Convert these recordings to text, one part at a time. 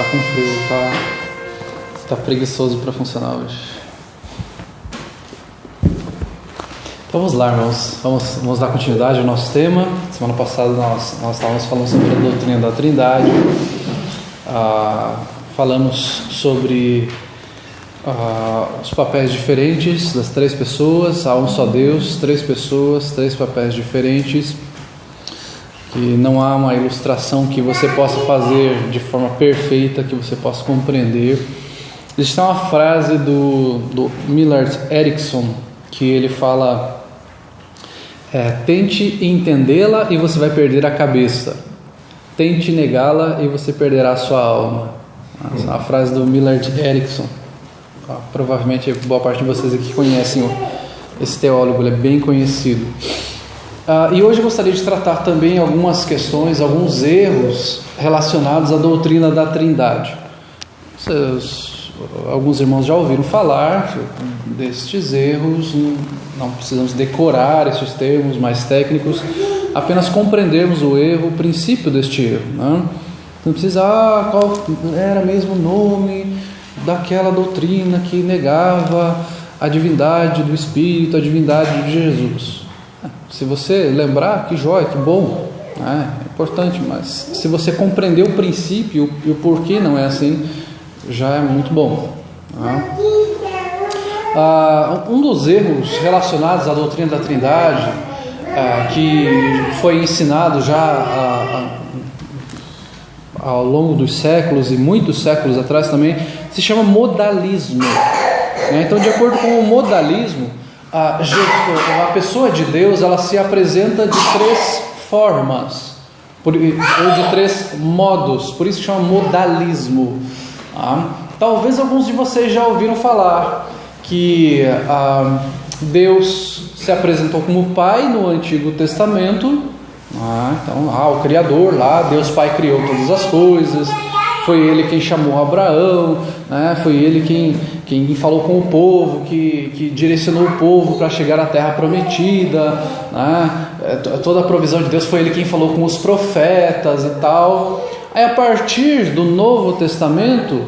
Tá com frio, tá preguiçoso para funcionar hoje. Então vamos lá, irmãos. Vamos dar continuidade ao nosso tema. Semana passada nós estávamos falando sobre a doutrina da Trindade. Falamos sobre os papéis diferentes das três pessoas. Há um só Deus, três pessoas, três papéis diferentes. Que não há uma ilustração que você possa fazer de forma perfeita, que você possa compreender. Existe uma frase do Millard Erickson que ele fala: tente entendê-la e você vai perder a cabeça, tente negá-la e você perderá a sua alma. Essa é uma frase do Millard Erickson. Provavelmente boa parte de vocês aqui conhecem esse teólogo, ele é bem conhecido. E hoje eu gostaria de tratar também algumas questões, alguns erros relacionados à doutrina da Trindade. Alguns irmãos já ouviram falar destes erros, não precisamos decorar esses termos mais técnicos, apenas compreendermos o erro, o princípio deste erro, né? Não precisa, qual era mesmo o nome daquela doutrina que negava a divindade do Espírito, a divindade de Jesus. Se você lembrar, que joia, que bom, é importante, mas se você compreender o princípio e o porquê não é assim, já é muito bom. Um dos erros relacionados à doutrina da Trindade, que foi ensinado já ao longo dos séculos e muitos séculos atrás também, se chama modalismo. Então, de acordo com o modalismo, a pessoa de Deus, ela se apresenta de três formas, ou de três modos, por isso chama modalismo. Talvez alguns de vocês já ouviram falar que Deus se apresentou como Pai no Antigo Testamento. Então, o Criador lá, Deus Pai criou todas as coisas, foi Ele quem chamou Abraão, foi Ele quem falou com o povo, que direcionou o povo para chegar à terra prometida, toda a provisão de Deus, foi Ele quem falou com os profetas e tal. Aí, a partir do Novo Testamento,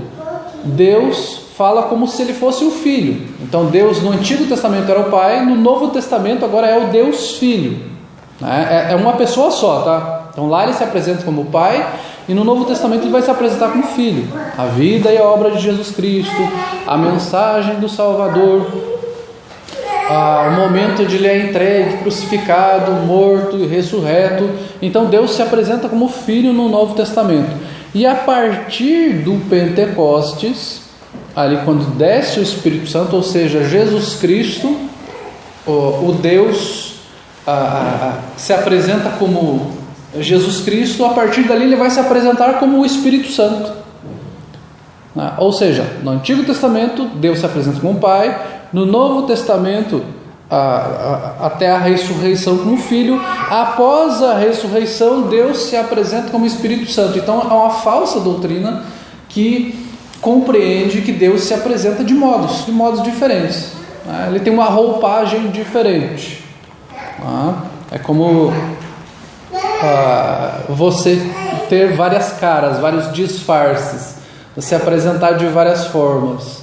Deus fala como se Ele fosse o Filho. Então, Deus no Antigo Testamento era o Pai, no Novo Testamento agora é o Deus Filho. É uma pessoa só, tá? Então lá Ele se apresenta como Pai, e no Novo Testamento Ele vai se apresentar como Filho. A vida e a obra de Jesus Cristo, a mensagem do Salvador, o momento de Ele é entregue, crucificado, morto e ressurreto. Então Deus se apresenta como Filho no Novo Testamento. E a partir do Pentecostes, ali quando desce o Espírito Santo, ou seja, Jesus Cristo, o Deus se apresenta como Jesus Cristo. A partir dali Ele vai se apresentar como o Espírito Santo. Ou seja, no Antigo Testamento Deus se apresenta como Pai, no Novo Testamento até a ressurreição como Filho. Após a ressurreição, Deus se apresenta como Espírito Santo. Então é uma falsa doutrina que compreende que Deus se apresenta de modos diferentes. Ele tem uma roupagem diferente. É como você ter várias caras, vários disfarces, você apresentar de várias formas,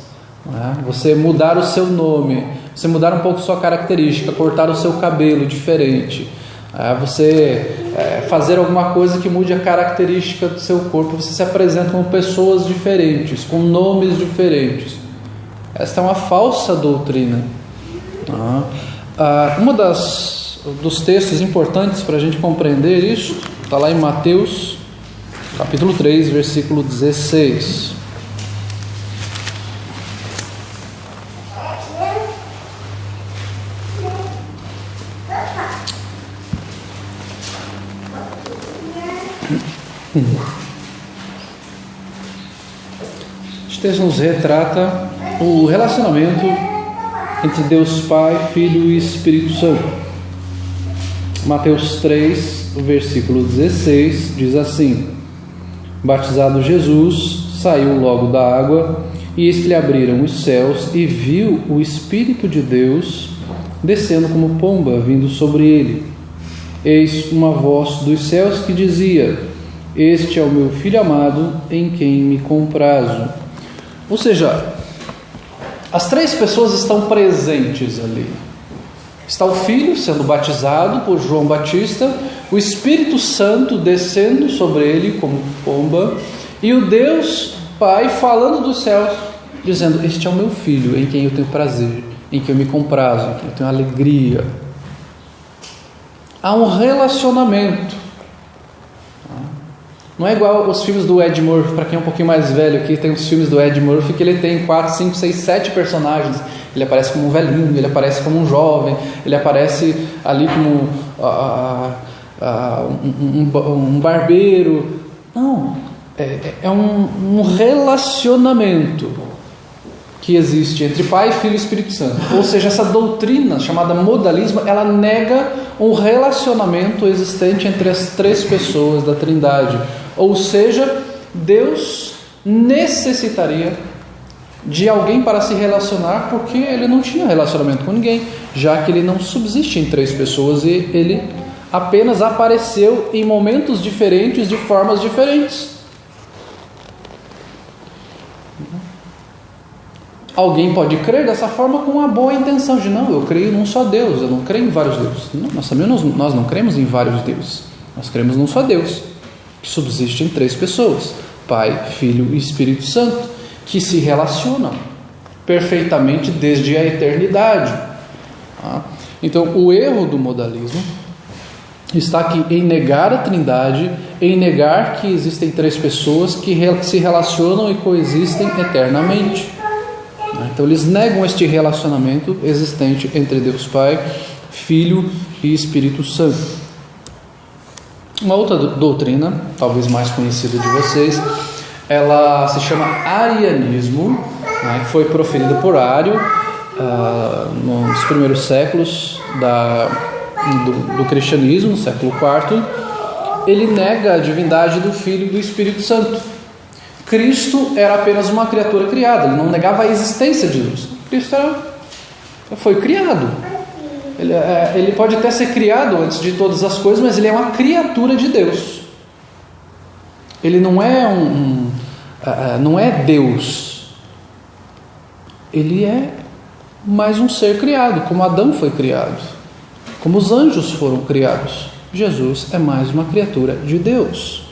você mudar o seu nome, você mudar um pouco sua característica, cortar o seu cabelo diferente, você fazer alguma coisa que mude a característica do seu corpo. Você se apresenta como pessoas diferentes, com nomes diferentes. Esta é uma falsa doutrina. Dos textos importantes para a gente compreender isso está lá em Mateus capítulo 3, versículo 16. Este texto nos retrata o relacionamento entre Deus Pai, Filho e Espírito Santo. Mateus 3, versículo 16, diz assim: Batizado Jesus, saiu logo da água, e eis que lhe abriram os céus, e viu o Espírito de Deus descendo como pomba, vindo sobre ele. Eis uma voz dos céus que dizia: este é o meu Filho amado, em quem me comprazo. Ou seja, as três pessoas estão presentes ali. Está o Filho sendo batizado por João Batista, o Espírito Santo descendo sobre ele como pomba, e o Deus Pai falando dos céus, dizendo: este é o meu Filho, em quem eu tenho prazer, em quem eu me comprazo, em quem eu tenho alegria. Há um relacionamento. Não é igual os filmes do Ed Murphy. Para quem é um pouquinho mais velho aqui, tem os filmes do Ed Murphy que ele tem 4, 5, 6, 7 personagens. Ele aparece como um velhinho, ele aparece como um jovem, ele aparece ali como um barbeiro. Não, é um relacionamento que existe entre Pai, Filho e Espírito Santo. Ou seja, essa doutrina chamada modalismo, ela nega um relacionamento existente entre as três pessoas da Trindade. Ou seja, Deus necessitaria de alguém para se relacionar, porque ele não tinha relacionamento com ninguém, já que ele não subsiste em três pessoas e ele apenas apareceu em momentos diferentes, de formas diferentes. Alguém pode crer dessa forma com uma boa intenção de: não, eu creio num só Deus, eu não creio em vários deuses. Não, nós não cremos em vários deuses, nós cremos num só Deus, que subsiste em três pessoas: Pai, Filho e Espírito Santo, que se relacionam perfeitamente desde a eternidade. Então, o erro do modalismo está aqui em negar a Trindade, em negar que existem três pessoas que se relacionam e coexistem eternamente. Então eles negam este relacionamento existente entre Deus Pai, Filho e Espírito Santo. Uma outra doutrina, talvez mais conhecida de vocês, ela se chama arianismo, né, que foi proferida por Ario nos primeiros séculos do cristianismo, no século IV. Ele nega a divindade do Filho e do Espírito Santo. Cristo era apenas uma criatura criada, ele não negava a existência de Deus. Cristo foi criado. Ele pode até ser criado antes de todas as coisas, mas ele é uma criatura de Deus. Ele não é não é Deus. Ele é mais um ser criado, como Adão foi criado, como os anjos foram criados. Jesus é mais uma criatura de Deus.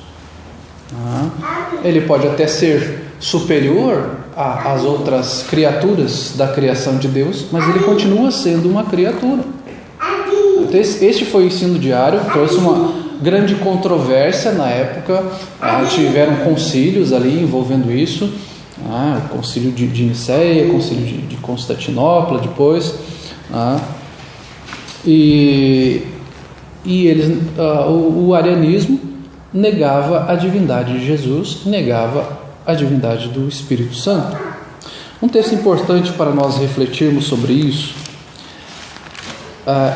Ele pode até ser superior às outras criaturas da criação de Deus, mas ele continua sendo uma criatura. Então, este foi o ensino de Ario, trouxe uma grande controvérsia na época. Tiveram concílios ali envolvendo isso, o concílio de Niceia, o concílio de Constantinopla depois, e eles, o arianismo negava a divindade de Jesus, negava a divindade do Espírito Santo. Um texto importante para nós refletirmos sobre isso,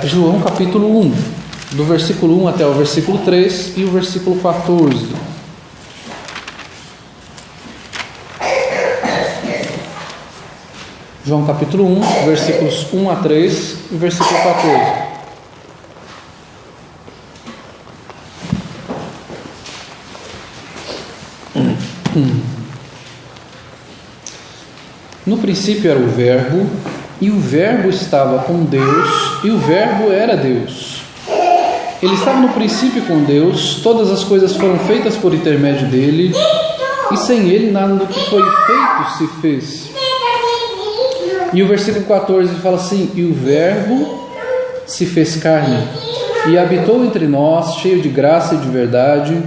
João capítulo 1, do versículo 1 até o versículo 3 e o versículo 14. João capítulo 1, versículos 1 a 3 e versículo 14. No princípio era o Verbo, e o Verbo estava com Deus, e o Verbo era Deus. Ele estava no princípio com Deus, todas as coisas foram feitas por intermédio dele, e sem ele nada do que foi feito se fez. E o versículo 14 fala assim: e o Verbo se fez carne, e habitou entre nós, cheio de graça e de verdade,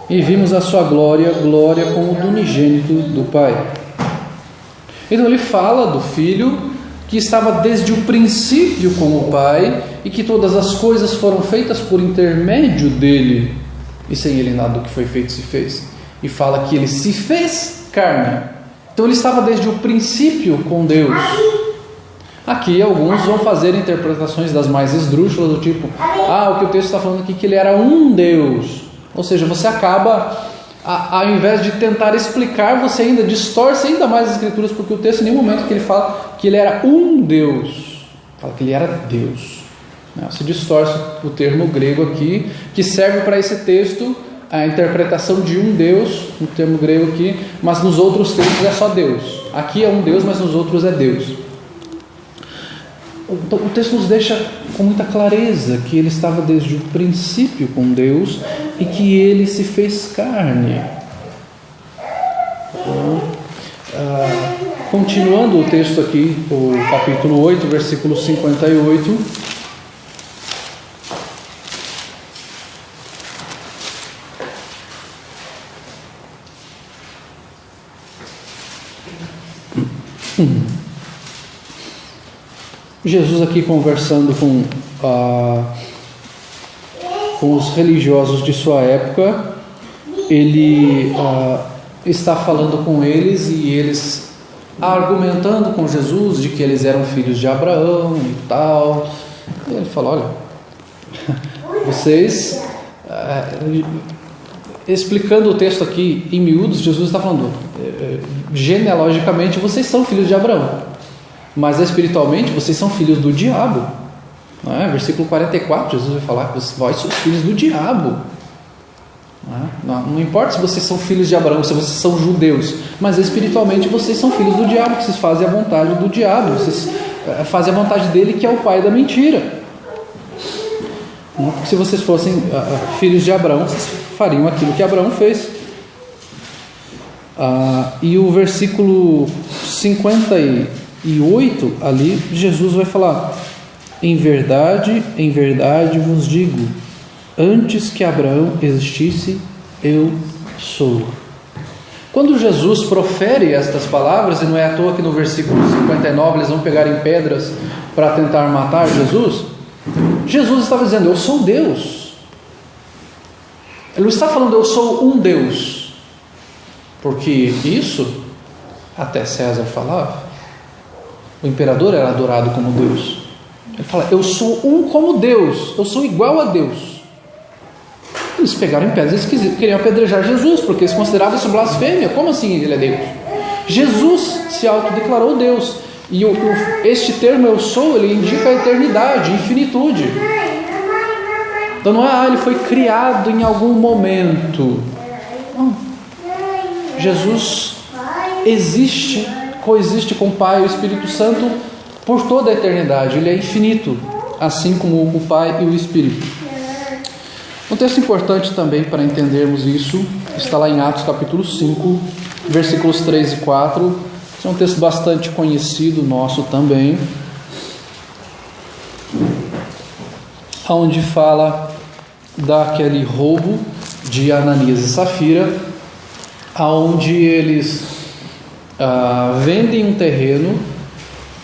e vimos a sua glória, glória como do unigênito do Pai. Então ele fala do Filho que estava desde o princípio com o Pai e que todas as coisas foram feitas por intermédio dele, e sem ele nada do que foi feito se fez. E fala que ele se fez carne. Então ele estava desde o princípio com Deus. Aqui alguns vão fazer interpretações das mais esdrúxulas, do tipo: o que o texto está falando aqui, que ele era um Deus. Ou seja, você acaba, ao invés de tentar explicar, você ainda distorce ainda mais as escrituras, porque o texto, em nenhum momento que ele fala que ele era um Deus, fala que ele era Deus. Se distorce o termo grego aqui, que serve para esse texto a interpretação de um Deus, um termo grego aqui, mas nos outros textos é só Deus. Aqui é um Deus, mas nos outros é Deus. Então, o texto nos deixa com muita clareza que ele estava desde o princípio com Deus e que ele se fez carne. Continuando o texto aqui, o capítulo 8, versículo 58. Jesus aqui conversando com os religiosos de sua época, ele está falando com eles e eles argumentando com Jesus de que eles eram filhos de Abraão e tal. E ele fala: olha, vocês, explicando o texto aqui em miúdos, Jesus está falando, genealogicamente vocês são filhos de Abraão, mas espiritualmente vocês são filhos do diabo. Versículo 44, Jesus vai falar que vós sois filhos do diabo. Não importa se vocês são filhos de Abraão, se vocês são judeus, mas espiritualmente vocês são filhos do diabo, que vocês fazem a vontade do diabo, vocês fazem a vontade dele, que é o pai da mentira. Porque se vocês fossem filhos de Abraão, vocês fariam aquilo que Abraão fez. E o versículo 58 ali, Jesus vai falar: em verdade vos digo, antes que Abraão existisse, eu sou. Quando Jesus profere estas palavras, e não é à toa que no versículo 59 eles vão pegar em pedras para tentar matar Jesus, Jesus estava dizendo: eu sou Deus. Ele não está falando eu sou um Deus, porque isso até César falava. O imperador era adorado como Deus. Ele fala: eu sou um como Deus, eu sou igual a Deus. Eles pegaram em pedras, eles queriam apedrejar Jesus, porque eles consideravam isso blasfêmia. Como assim ele é Deus? Jesus se autodeclarou Deus. E este termo eu sou, ele indica a eternidade, infinitude. Então não é ele foi criado em algum momento. Não. Jesus existe, coexiste com o Pai e o Espírito Santo por toda a eternidade. Ele é infinito, assim como o Pai e o Espírito. Um texto importante também para entendermos isso está lá em Atos capítulo 5, versículos 3 e 4. Esse é um texto bastante conhecido nosso também, onde fala daquele roubo de Ananias e Safira, onde eles vendem um terreno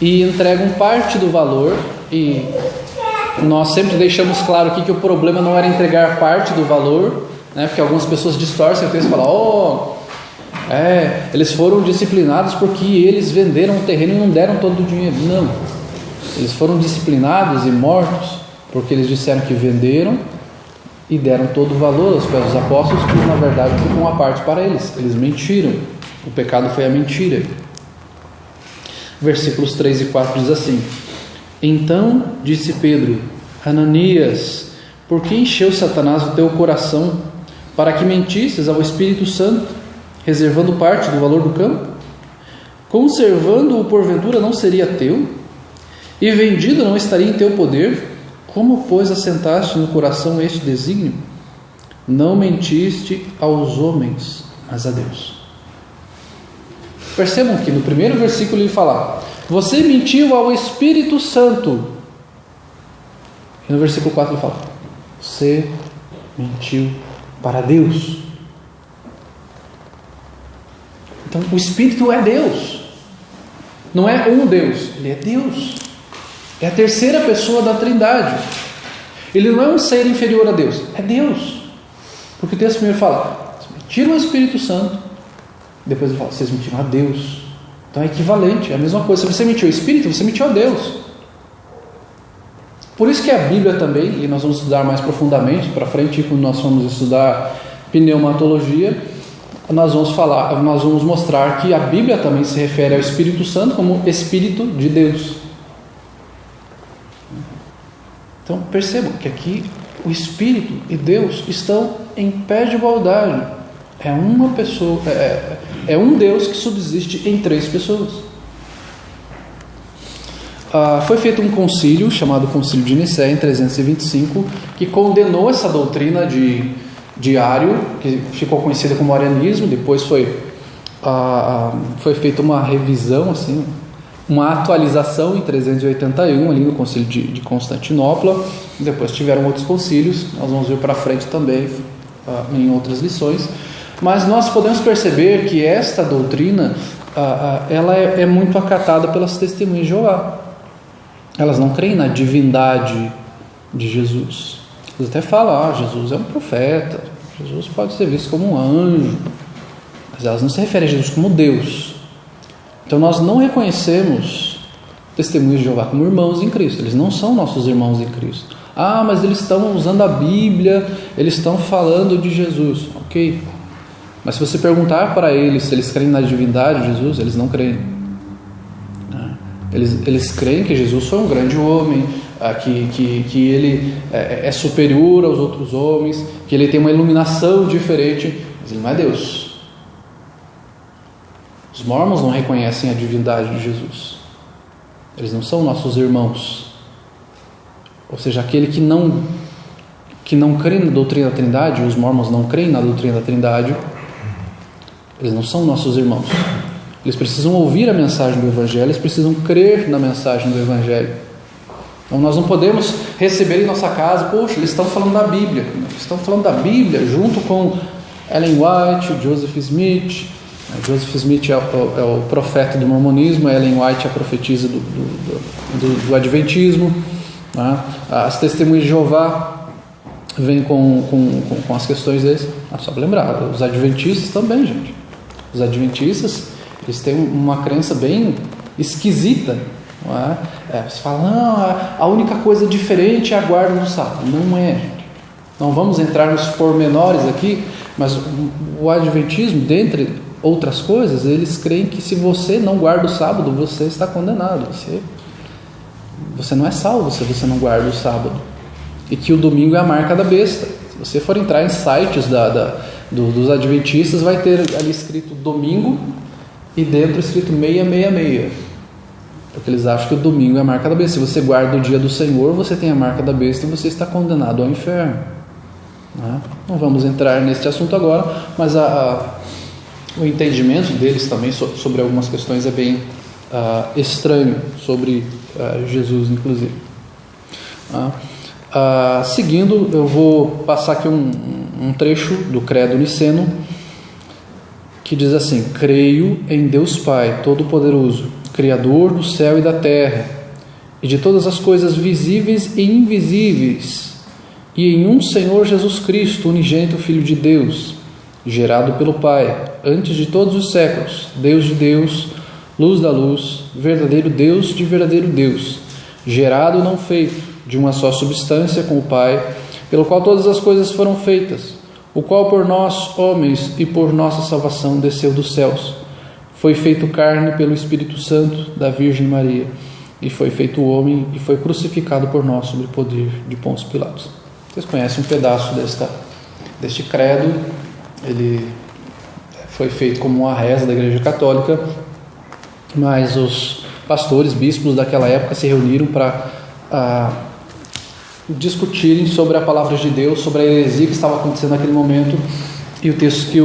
e entregam parte do valor. E nós sempre deixamos claro aqui que o problema não era entregar parte do valor, né? Porque algumas pessoas distorcem o texto e falam: eles foram disciplinados porque eles venderam o terreno e não deram todo o dinheiro. Não, eles foram disciplinados e mortos porque eles disseram que venderam e deram todo o valor aos pés dos apóstolos, que na verdade ficou uma parte para eles. Eles mentiram, o pecado foi a mentira. Versículos 3 e 4 diz assim: então disse Pedro: Ananias, por que encheu Satanás o teu coração para que mentisses ao Espírito Santo, reservando parte do valor do campo? Conservando-o porventura não seria teu? E vendido não estaria em teu poder? Como, pois, assentaste no coração este desígnio? Não mentiste aos homens, mas a Deus. Percebam que no primeiro versículo ele fala: você mentiu ao Espírito Santo. E no versículo 4 ele fala: você mentiu para Deus. Então o Espírito é Deus. Não é um Deus, ele é Deus. É a terceira pessoa da Trindade. Ele não é um ser inferior a Deus, é Deus. Porque o texto primeiro fala: vocês mentiram ao Espírito Santo. Depois ele fala: vocês mentiram a Deus. Então é equivalente, é a mesma coisa. Se você mentiu ao Espírito, você mentiu a Deus. Por isso que a Bíblia também, e nós vamos estudar mais profundamente para frente, quando nós vamos estudar pneumatologia, nós vamos mostrar que a Bíblia também se refere ao Espírito Santo como Espírito de Deus. Então percebam que aqui o Espírito e Deus estão em pé de igualdade. É uma pessoa, é um Deus que subsiste em três pessoas. Foi feito um concílio, chamado Concílio de Nicéia, em 325, que condenou essa doutrina de Ário, que ficou conhecida como arianismo. Depois foi feita uma revisão, assim, uma atualização em 381, ali no Concílio de Constantinopla. Depois tiveram outros concílios, nós vamos ver para frente também em outras lições. Mas nós podemos perceber que esta doutrina ela é muito acatada pelas testemunhas de Jeová. Elas não creem na divindade de Jesus. Eles até falam, Jesus é um profeta, Jesus pode ser visto como um anjo, mas elas não se referem a Jesus como Deus. Então nós não reconhecemos testemunhas de Jeová como irmãos em Cristo. Eles não são nossos irmãos em Cristo. Mas eles estão usando a Bíblia, eles estão falando de Jesus. Ok, mas se você perguntar para eles se eles creem na divindade de Jesus, eles não creem. Eles creem que Jesus foi um grande homem, que ele é superior aos outros homens, que ele tem uma iluminação diferente, mas ele não é Deus. Os mormons não reconhecem a divindade de Jesus. Eles não são nossos irmãos. Ou seja, aquele que não crê na doutrina da Trindade, os mormons não creem na doutrina da Trindade, eles não são nossos irmãos. Eles precisam ouvir a mensagem do Evangelho, eles precisam crer na mensagem do Evangelho. Então nós não podemos receber em nossa casa, poxa, eles estão falando da Bíblia. Eles estão falando da Bíblia junto com Ellen White, Joseph Smith. Joseph Smith é o profeta do mormonismo, Ellen White é a profetisa do adventismo. As testemunhas de Jeová vêm com as questões deles. Só para lembrar, os adventistas também, gente. Os adventistas, eles têm uma crença bem esquisita. Não é? Você fala, não, a única coisa diferente é a guarda do sábado. Não é, gente. Não vamos entrar nos pormenores aqui, mas o adventismo, dentre outras coisas, eles creem que se você não guarda o sábado, você está condenado. Você não é salvo se você não guarda o sábado. E que o domingo é a marca da besta. Se você for entrar em sites dos adventistas, vai ter ali escrito domingo e dentro escrito 666, porque eles acham que o domingo é a marca da besta. Se você guarda o dia do Senhor, você tem a marca da besta e você está condenado ao inferno. Não vamos entrar nesse assunto agora, mas o entendimento deles também sobre algumas questões é bem estranho, sobre Jesus inclusive. Seguindo, eu vou passar aqui um trecho do Credo Niceno, que diz assim: creio em Deus Pai Todo-Poderoso, Criador do céu e da terra, e de todas as coisas visíveis e invisíveis, e em um Senhor Jesus Cristo, unigênito Filho de Deus, gerado pelo Pai, antes de todos os séculos, Deus de Deus, luz da luz, verdadeiro Deus de verdadeiro Deus, gerado e não feito, de uma só substância com o Pai, pelo qual todas as coisas foram feitas, o qual por nós, homens, e por nossa salvação desceu dos céus, foi feito carne pelo Espírito Santo da Virgem Maria, e foi feito homem, e foi crucificado por nós sob o poder de Pôncio Pilatos. Vocês conhecem um pedaço deste credo. Ele foi feito como uma reza da Igreja Católica, mas os pastores, bispos daquela época se reuniram para discutirem sobre a palavra de Deus, sobre a heresia que estava acontecendo naquele momento. E o texto que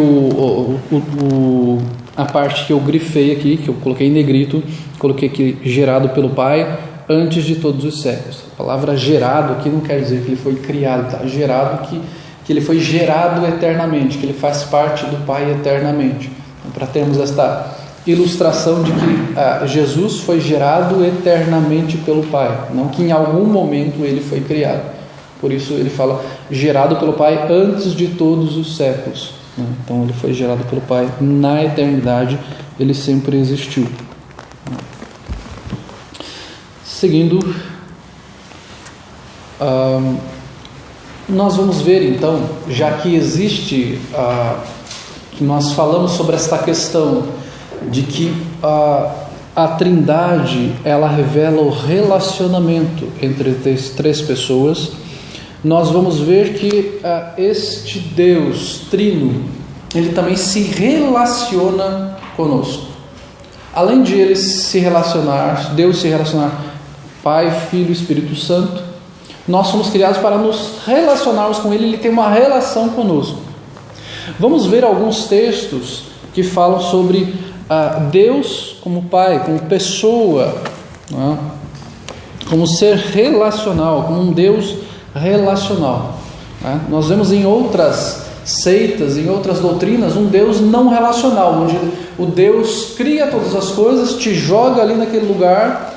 a parte que eu grifei aqui, que eu coloquei em negrito, coloquei aqui: gerado pelo Pai antes de todos os séculos. A palavra gerado aqui não quer dizer que ele foi criado, tá? Gerado que ele foi gerado eternamente, que ele faz parte do Pai eternamente. Então, para termos esta ilustração de que Jesus foi gerado eternamente pelo Pai, não que em algum momento ele foi criado. Por isso ele fala gerado pelo Pai antes de todos os séculos. Então ele foi gerado pelo Pai na eternidade, ele sempre existiu. Seguindo, nós vamos ver então, já que existe, que nós falamos sobre esta questão de que a Trindade ela revela o relacionamento entre três pessoas. nós vamos ver que este Deus trino, ele também se relaciona conosco. Além de ele se relacionar, Deus se relacionar, Pai, Filho e Espírito Santo, nós somos criados para nos relacionarmos com ele, ele tem uma relação conosco. Vamos ver alguns textos que falam sobre Deus como Pai, como pessoa, né? Como ser relacional, como um Deus relacional, né? Nós vemos em outras seitas, em outras doutrinas, um Deus não relacional, onde o Deus cria todas as coisas, te joga ali naquele lugar,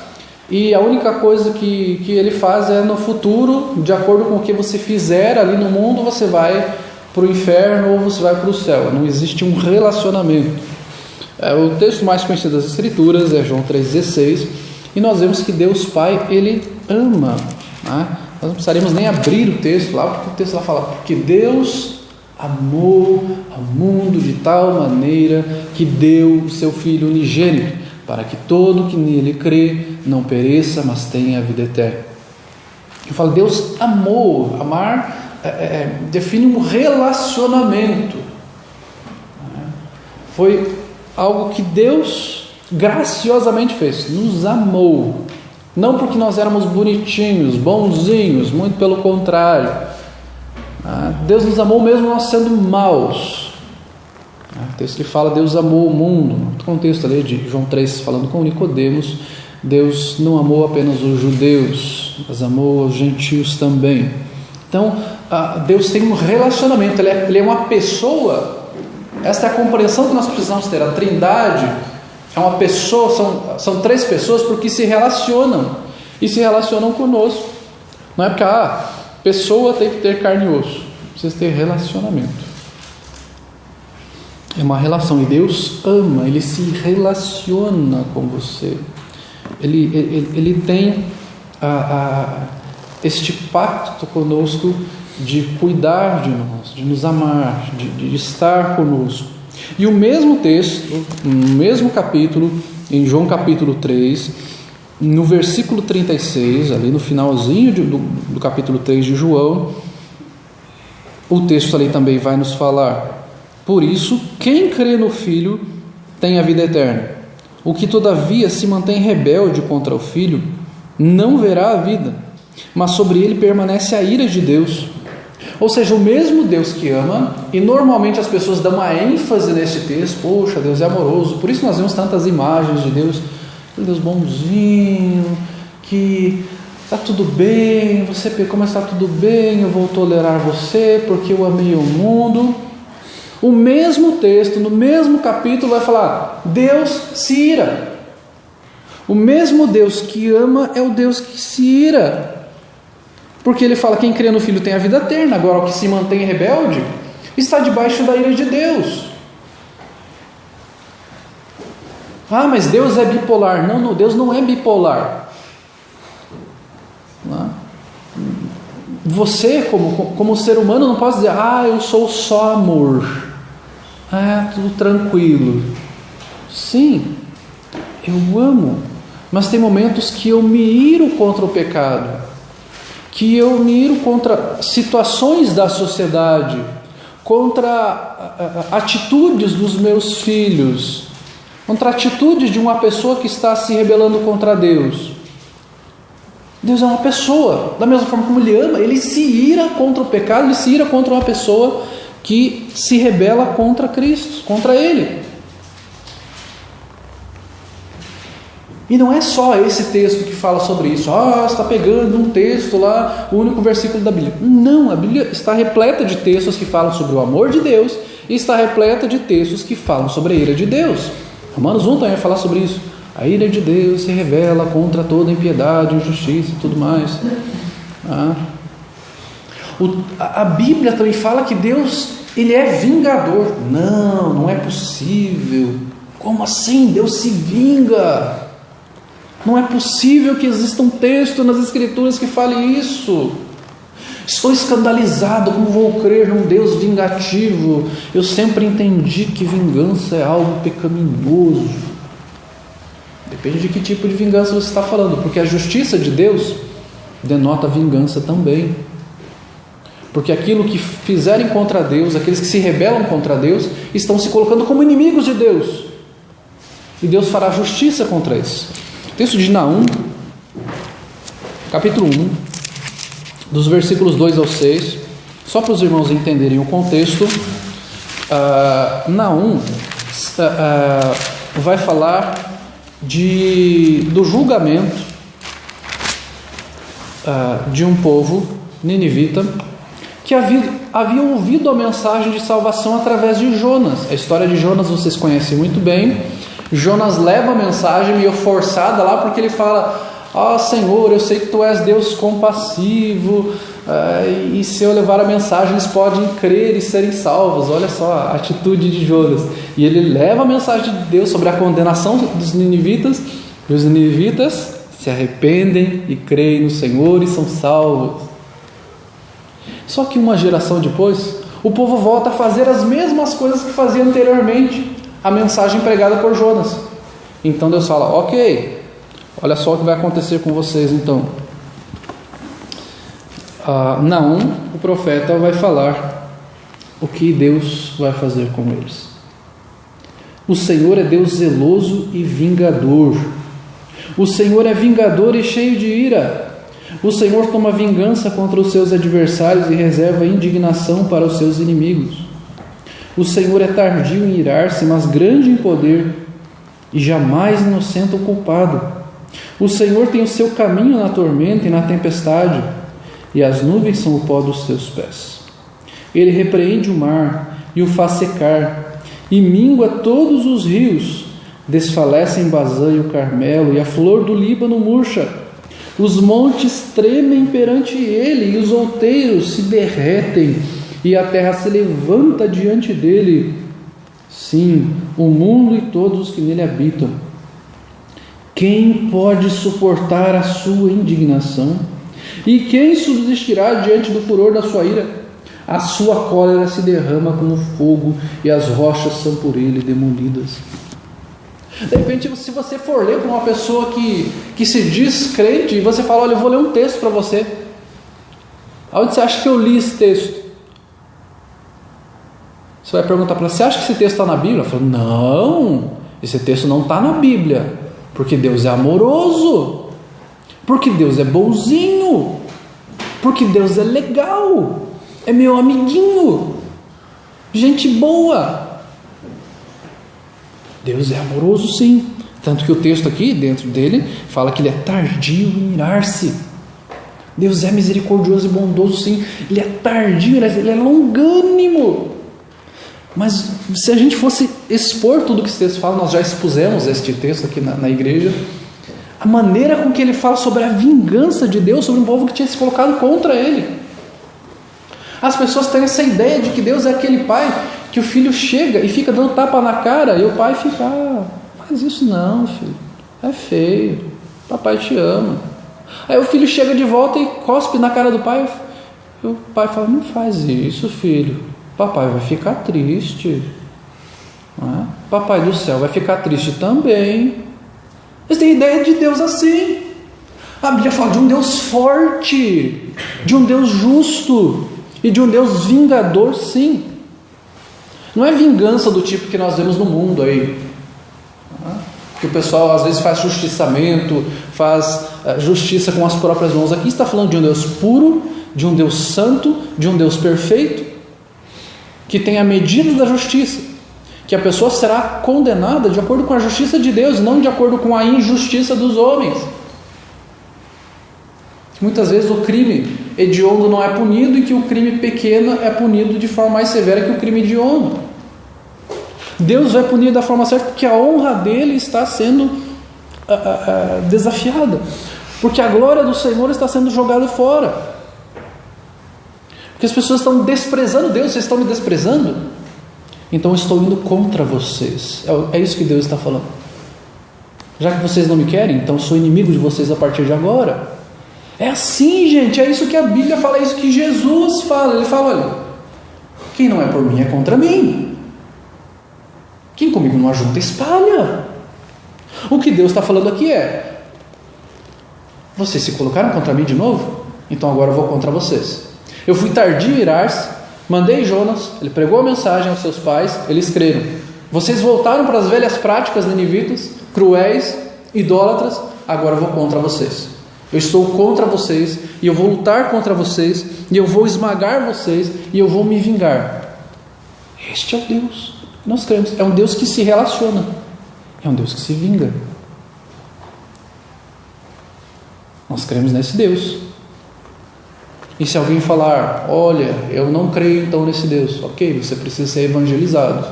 e a única coisa que ele faz é no futuro, de acordo com o que você fizer ali no mundo, você vai para o inferno ou você vai para o céu. Não existe um relacionamento. O texto mais conhecido das Escrituras é João 3,16, e nós vemos que Deus Pai, ele ama, né? Nós não precisaríamos nem abrir o texto lá, porque o texto lá fala, porque Deus amou ao mundo de tal maneira que deu o seu Filho unigênito, para que todo que nele crê não pereça, mas tenha a vida eterna. Eu falo, Deus amou. Amar define um relacionamento. Foi algo que Deus graciosamente fez, nos amou. Não porque nós éramos bonitinhos, bonzinhos, muito pelo contrário. Deus nos amou mesmo nós sendo maus. O texto que fala, Deus amou o mundo. No contexto ali de João 3, falando com Nicodemos, Deus não amou apenas os judeus, mas amou os gentios também. Então, Deus tem um relacionamento, ele é uma pessoa. Esta é a compreensão que nós precisamos ter. A Trindade é uma pessoa, são três pessoas porque se relacionam, e se relacionam conosco. Não é porque pessoa tem que ter carne e osso, precisa ter relacionamento. É uma relação, e Deus ama, ele se relaciona com você. Ele tem este pacto conosco de cuidar de nós, de nos amar, de estar conosco. E o mesmo texto, no mesmo capítulo, em João capítulo 3, no versículo 36, ali no finalzinho do capítulo 3 de João, o texto ali também vai nos falar: por isso, quem crê no Filho tem a vida eterna. O que todavia se mantém rebelde contra o Filho não verá a vida, mas sobre ele permanece a ira de Deus. Ou seja, o mesmo Deus que ama, e normalmente as pessoas dão uma ênfase nesse texto, poxa, Deus é amoroso, por isso nós vemos tantas imagens de Deus, Deus bonzinho, que está tudo bem, você pecou, mas está tudo bem, eu vou tolerar você, porque eu amei o mundo. O mesmo texto, no mesmo capítulo, vai falar, Deus se ira. O mesmo Deus que ama é o Deus que se ira. Porque ele fala, quem crê no Filho tem a vida eterna. Agora, o que se mantém rebelde está debaixo da ira de Deus. Mas Deus é bipolar. Não, Deus não é bipolar. Você, como ser humano, não pode dizer, eu sou só amor. Tudo tranquilo. Sim, eu amo, mas tem momentos que eu me iro contra o pecado, que eu me iro contra situações da sociedade, contra atitudes dos meus filhos, contra atitudes de uma pessoa que está se rebelando contra Deus. Deus é uma pessoa, da mesma forma como Ele ama, Ele se ira contra o pecado, Ele se ira contra uma pessoa que se rebela contra Cristo, contra Ele. E não é só esse texto que fala sobre isso. Você está pegando um texto lá, o único versículo da Bíblia. Não, a Bíblia está repleta de textos que falam sobre o amor de Deus e está repleta de textos que falam sobre a ira de Deus. Romanos 1 também vai falar sobre isso. A ira de Deus se revela contra toda impiedade, injustiça e tudo mais. A Bíblia também fala que Deus, Ele é vingador. Não é possível. Como assim? Deus se vinga. Não é possível que exista um texto nas Escrituras que fale isso. Estou escandalizado, como vou crer num Deus vingativo? Eu sempre entendi que vingança é algo pecaminoso. Depende de que tipo de vingança você está falando, porque a justiça de Deus denota vingança também. Porque aquilo que fizerem contra Deus, aqueles que se rebelam contra Deus, estão se colocando como inimigos de Deus. E Deus fará justiça contra isso. Texto de Naum, capítulo 1, dos versículos 2 ao 6, só para os irmãos entenderem o contexto. Naum vai falar do julgamento de um povo ninivita que havia ouvido a mensagem de salvação através de Jonas. A história de Jonas vocês conhecem muito bem. Jonas leva a mensagem meio forçada lá, porque ele fala: Senhor, eu sei que Tu és Deus compassivo, e se eu levar a mensagem eles podem crer e serem salvos. Olha só a atitude de Jonas. E ele leva a mensagem de Deus sobre a condenação dos ninivitas, e os ninivitas se arrependem e creem no Senhor e são salvos. Só que uma geração depois, o povo volta a fazer as mesmas coisas que fazia anteriormente a mensagem pregada por Jonas. Então Deus fala: ok, olha só o que vai acontecer com vocês então. Naum, o profeta, vai falar o que Deus vai fazer com eles. O Senhor é Deus zeloso e vingador. O Senhor é vingador e cheio de ira. O Senhor toma vingança contra os seus adversários e reserva indignação para os seus inimigos. O Senhor é tardio em irar-se, mas grande em poder, e jamais inocenta o culpado. O Senhor tem o seu caminho na tormenta e na tempestade, e as nuvens são o pó dos seus pés. Ele repreende o mar e o faz secar, e mingua todos os rios. Desfalecem Bazã e o Carmelo, e a flor do Líbano murcha. Os montes tremem perante ele, e os outeiros se derretem, e a terra se levanta diante dele. Sim, o mundo e todos os que nele habitam. Quem pode suportar a sua indignação? E quem subsistirá diante do furor da sua ira? A sua cólera se derrama como fogo, e as rochas são por ele demolidas. De repente, se você for ler para uma pessoa que se diz crente, e você fala: olha, eu vou ler um texto para você. Aonde você acha que eu li esse texto? Você vai perguntar para ela: você acha que esse texto está na Bíblia? Ela fala: não, esse texto não está na Bíblia, porque Deus é amoroso, porque Deus é bonzinho, porque Deus é legal, é meu amiguinho, gente boa. Deus é amoroso, sim. Tanto que o texto aqui, dentro dele, fala que ele é tardio em irar-se. Deus é misericordioso e bondoso, sim. Ele é tardio, ele é longânimo. Mas se a gente fosse expor tudo que esse texto fala, nós já expusemos este texto aqui na igreja, a maneira com que ele fala sobre a vingança de Deus sobre um povo que tinha se colocado contra ele. As pessoas têm essa ideia de que Deus é aquele pai que o filho chega e fica dando tapa na cara, e o pai fica: faz isso não, filho, é feio, papai te ama. Aí o filho chega de volta e cospe na cara do pai, e o pai fala: não faz isso, filho, papai vai ficar triste, não é? Papai do céu vai ficar triste também. Eles têm ideia de Deus assim. A Bíblia fala de um Deus forte, de um Deus justo e de um Deus vingador, sim. Não é vingança do tipo que nós vemos no mundo aí, que o pessoal às vezes faz justiçamento, faz justiça com as próprias mãos. Aqui está falando de um Deus puro, de um Deus santo, de um Deus perfeito, que tem a medida da justiça, que a pessoa será condenada de acordo com a justiça de Deus, não de acordo com a injustiça dos homens. Muitas vezes o crime hediondo não é punido, e que o crime pequeno é punido de forma mais severa que o crime hediondo. Deus vai punir da forma certa, porque a honra dele está sendo desafiada, porque a glória do Senhor está sendo jogada fora, porque as pessoas estão desprezando Deus. Vocês estão me desprezando, então eu estou indo contra vocês. É isso que Deus está falando. Já que vocês não me querem, então eu sou inimigo de vocês a partir de agora. É assim, gente, é isso que a Bíblia fala, é isso que Jesus fala. Ele fala: olha, quem não é por mim é contra mim. Quem comigo não ajunta, espalha. O que Deus está falando aqui é: vocês se colocaram contra mim de novo? Então agora eu vou contra vocês. Eu fui tardio em irar-se, mandei Jonas, ele pregou a mensagem aos seus pais, eles creram. Vocês voltaram para as velhas práticas ninivitas, cruéis, idólatras, agora eu vou contra vocês. Eu estou contra vocês, e eu vou lutar contra vocês, e eu vou esmagar vocês, e eu vou me vingar. Este é o Deus que nós cremos. É um Deus que se relaciona, é um Deus que se vinga. Nós cremos nesse Deus. E se alguém falar, olha, eu não creio então nesse Deus, ok, você precisa ser evangelizado,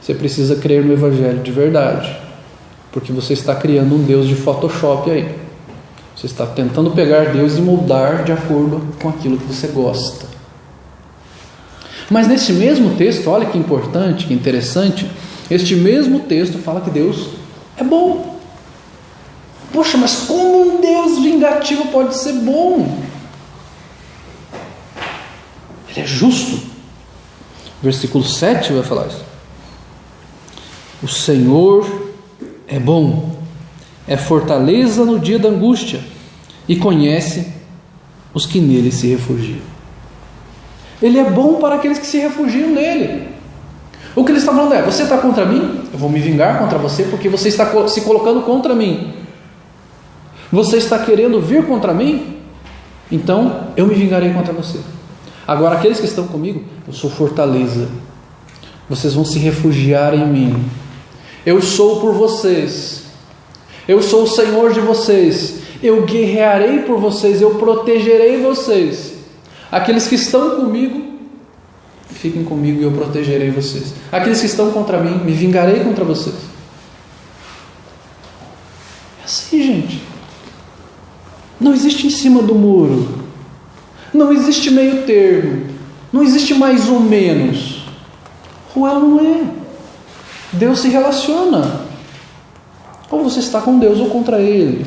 você precisa crer no Evangelho de verdade, porque você está criando um Deus de Photoshop aí. Você está tentando pegar Deus e moldar de acordo com aquilo que você gosta. Mas nesse mesmo texto, olha que importante, que interessante, este mesmo texto fala que Deus é bom. Poxa, mas como um Deus vingativo pode ser bom? Ele é justo. Versículo 7 vai falar isso. O Senhor é bom, é fortaleza no dia da angústia, e conhece os que nele se refugiam. Ele é bom para aqueles que se refugiam nele. O que ele está falando é, você está contra mim? Eu vou me vingar contra você, porque você está se colocando contra mim. Você está querendo vir contra mim? Então eu me vingarei contra você. Agora aqueles que estão comigo, eu sou fortaleza. Vocês vão se refugiar em mim. Eu sou por vocês. Eu sou o Senhor de vocês. Eu guerrearei por vocês. Eu protegerei vocês. Aqueles que estão comigo, fiquem comigo e eu protegerei vocês. Aqueles que estão contra mim, me vingarei contra vocês. É assim, gente. Não existe em cima do muro. Não existe meio termo. Não existe mais ou menos. Ou é ou não é. Deus se relaciona. Ou você está com Deus ou contra Ele.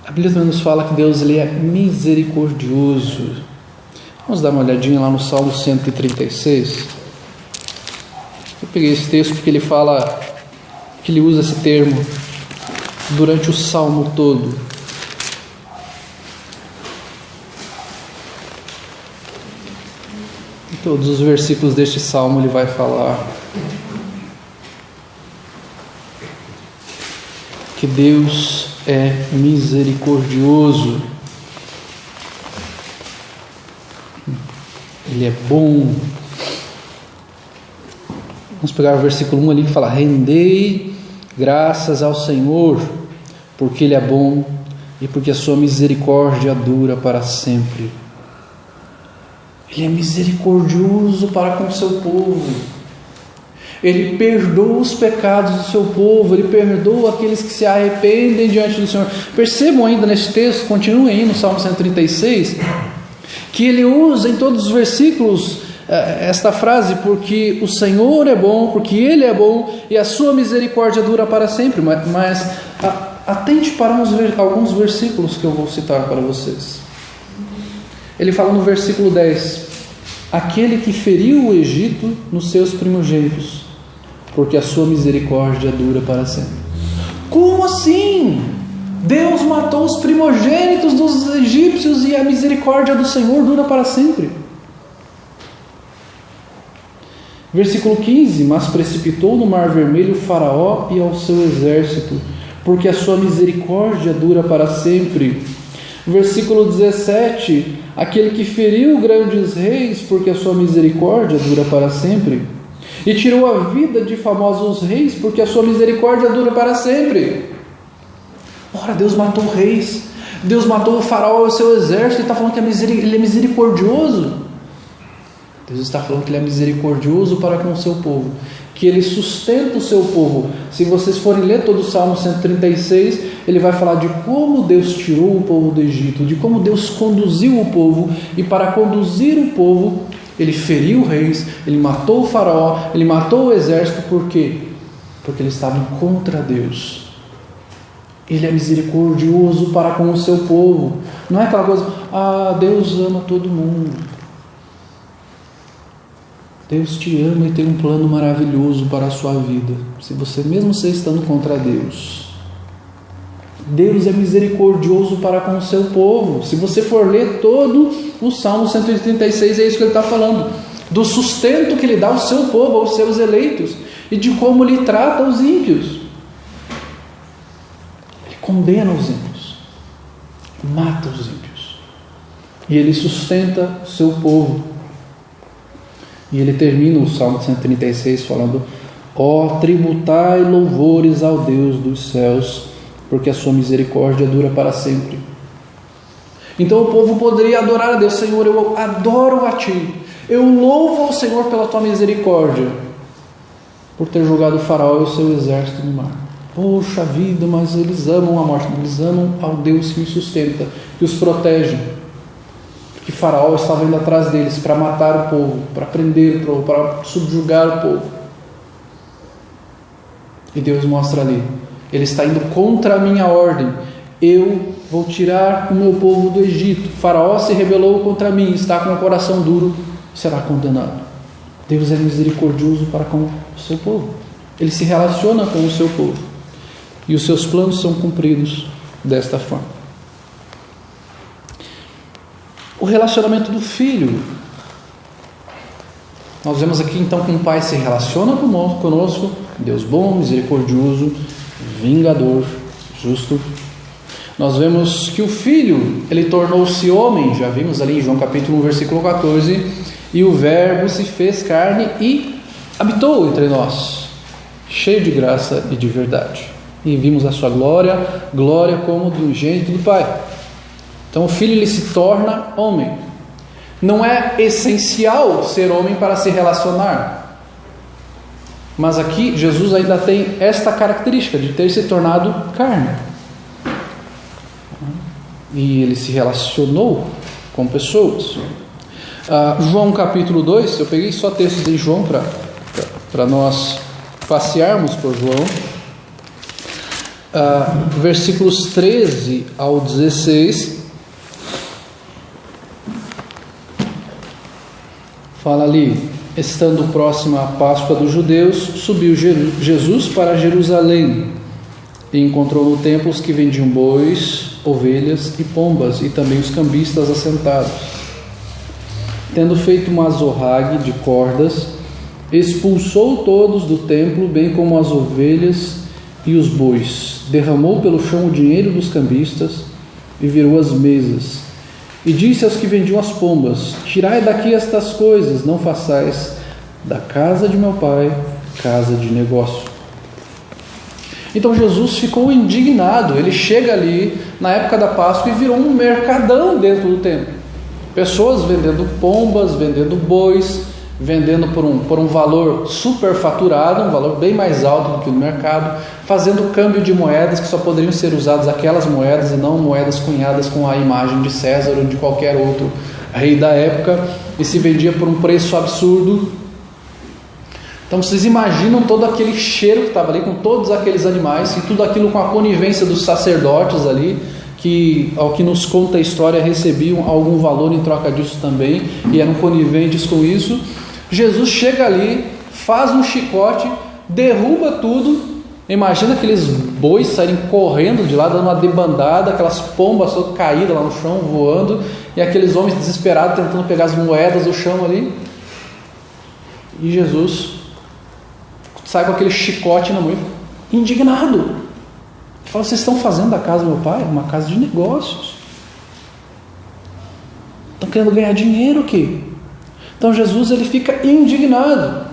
A Bíblia também nos fala que Deus ele é misericordioso. Vamos dar uma olhadinha lá no Salmo 136. Eu peguei esse texto porque ele fala, que ele usa esse termo durante o Salmo todo. Em todos os versículos deste Salmo ele vai falar que Deus é misericordioso, Ele é bom. Vamos pegar o versículo 1 ali que fala: rendei graças ao Senhor, porque Ele é bom e porque a sua misericórdia dura para sempre. Ele é misericordioso para com o seu povo. Ele perdoa os pecados do seu povo. Ele perdoa aqueles que se arrependem diante do Senhor. Percebam ainda nesse texto, continuem aí no Salmo 136, que ele usa em todos os versículos esta frase: porque o Senhor é bom, porque Ele é bom e a sua misericórdia dura para sempre. Mas atente para alguns versículos que eu vou citar para vocês. Ele fala no versículo 10: aquele que feriu o Egito nos seus primogênitos, porque a sua misericórdia dura para sempre. Como assim? Deus matou os primogênitos dos egípcios e a misericórdia do Senhor dura para sempre. Versículo 15: mas precipitou no mar vermelho o Faraó e ao seu exército, porque a sua misericórdia dura para sempre. Versículo 17: aquele que feriu grandes reis, porque a sua misericórdia dura para sempre, e tirou a vida de famosos reis, porque a sua misericórdia dura para sempre. Ora, Deus matou reis, Deus matou o Faraó e o seu exército, e está falando que Ele é misericordioso. Deus está falando que Ele é misericordioso para com o seu povo, que Ele sustenta o seu povo. Se vocês forem ler todo o Salmo 136, ele vai falar de como Deus tirou o povo do Egito, de como Deus conduziu o povo, e para conduzir o povo, Ele feriu reis, Ele matou o Faraó, Ele matou o exército. Por quê? Porque eles estavam contra Deus. Ele é misericordioso para com o seu povo. Não é aquela coisa, Deus ama todo mundo. Deus te ama e tem um plano maravilhoso para a sua vida, mesmo você estando contra Deus. Deus é misericordioso para com o seu povo. Se você for ler todo o Salmo 136, é isso que ele está falando, do sustento que ele dá ao seu povo, aos seus eleitos, e de como ele trata os ímpios. Ele condena os ímpios, mata os ímpios, e ele sustenta o seu povo. E ele termina o Salmo 136 falando: ó, tributai louvores ao Deus dos céus, porque a sua misericórdia dura para sempre. Então o povo poderia adorar a Deus: Senhor, eu adoro a Ti, eu louvo ao Senhor pela Tua misericórdia, por ter jogado o faraó e o seu exército no mar. Poxa vida, mas eles amam a morte, eles amam ao Deus que os sustenta, que os protege, porque faraó estava indo atrás deles para matar o povo, para prender o povo, para subjugar o povo. E Deus mostra ali: ele está indo contra a minha ordem, eu vou tirar o meu povo do Egito. O faraó se rebelou contra mim, está com o coração duro, será condenado. Deus é misericordioso para com o seu povo, ele se relaciona com o seu povo, e os seus planos são cumpridos desta forma. O relacionamento do filho, nós vemos aqui então que um pai se relaciona conosco, Deus bom, misericordioso, vingador, justo. Nós vemos que o filho, ele tornou-se homem, já vimos ali em João capítulo 1, versículo 14, e o verbo se fez carne e habitou entre nós, cheio de graça e de verdade. E vimos a sua glória, glória como do unigênito do Pai. Então o filho, ele se torna homem. Não é essencial ser homem para se relacionar, mas aqui Jesus ainda tem esta característica de ter se tornado carne, e ele se relacionou com pessoas. João capítulo 2, eu peguei só textos em João para nós passearmos por João, versículos 13 ao 16, fala ali: estando próxima a Páscoa dos judeus, subiu Jesus para Jerusalém e encontrou no templo os que vendiam bois, ovelhas e pombas, e também os cambistas assentados. Tendo feito uma azorrague de cordas, expulsou todos do templo, bem como as ovelhas e os bois, derramou pelo chão o dinheiro dos cambistas e virou as mesas. E disse aos que vendiam as pombas: tirai daqui estas coisas, não façais da casa de meu pai casa de negócio. Então Jesus ficou indignado. Ele chega ali na época da Páscoa e virou um mercadão dentro do templo. Pessoas vendendo pombas, vendendo bois, vendendo por um valor superfaturado, um valor bem mais alto do que no mercado, fazendo câmbio de moedas que só poderiam ser usadas aquelas moedas e não moedas cunhadas com a imagem de César ou de qualquer outro rei da época, e se vendia por um preço absurdo. Então vocês imaginam todo aquele cheiro que estava ali, com todos aqueles animais, e tudo aquilo com a conivência dos sacerdotes ali, que, ao que nos conta a história, recebiam algum valor em troca disso também, e eram coniventes com isso. Jesus chega ali, faz um chicote, derruba tudo. Imagina aqueles bois saírem correndo de lá, dando uma debandada, aquelas pombas todas caídas lá no chão, voando, e aqueles homens desesperados tentando pegar as moedas do chão ali. E Jesus sai com aquele chicote na mão, indignado. Ele fala: vocês estão fazendo da casa do meu pai uma casa de negócios, estão querendo ganhar dinheiro aqui. Então Jesus, ele fica indignado.